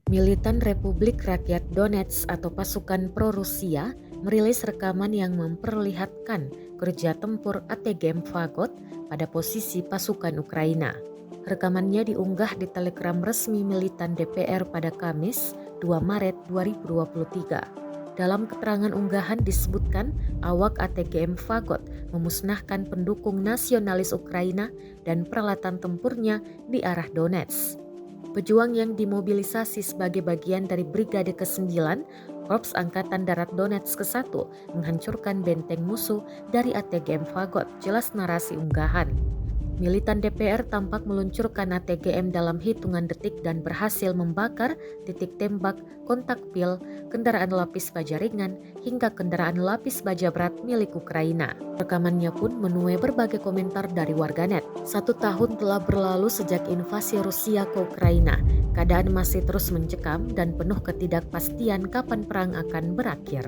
Militan Republik Rakyat Donetsk atau pasukan pro-Rusia merilis rekaman yang memperlihatkan kerja tempur ATGM Fagot pada posisi pasukan Ukraina. Rekamannya diunggah di Telegram resmi militan DPR pada Kamis 2 Maret 2023. Dalam keterangan unggahan disebutkan awak ATGM Fagot memusnahkan pendukung nasionalis Ukraina dan peralatan tempurnya di arah Donetsk. Pejuang yang dimobilisasi sebagai bagian dari Brigade ke-9 Korps Angkatan Darat Donetsk ke-1 menghancurkan benteng musuh dari ATGM Fagot, jelas narasi unggahan. Militan DPR tampak meluncurkan ATGM dalam hitungan detik dan berhasil membakar titik tembak, kontak pil, kendaraan lapis baja ringan, hingga kendaraan lapis baja berat milik Ukraina. Rekamannya pun menuai berbagai komentar dari warganet. 1 tahun telah berlalu sejak invasi Rusia ke Ukraina. Keadaan masih terus mencekam dan penuh ketidakpastian kapan perang akan berakhir.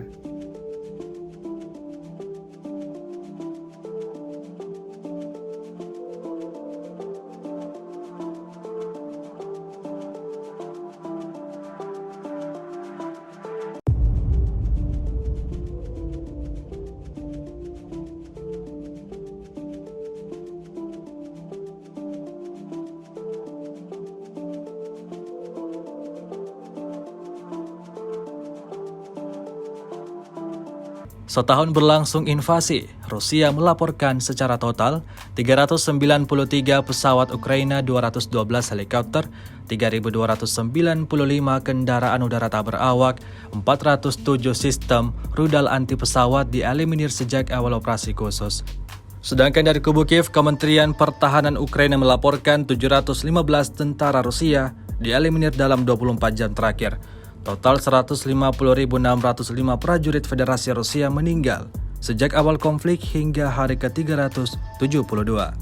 Setahun berlangsung invasi, Rusia melaporkan secara total 393 pesawat Ukraina, 212 helikopter, 3.295 kendaraan udara tak berawak, 407 sistem rudal anti pesawat dieliminir sejak awal operasi khusus. Sedangkan dari kubu Kiev, Kementerian Pertahanan Ukraina melaporkan 715 tentara Rusia dieliminir dalam 24 jam terakhir. Total 150.605 prajurit Federasi Rusia meninggal sejak awal konflik hingga hari ke-372.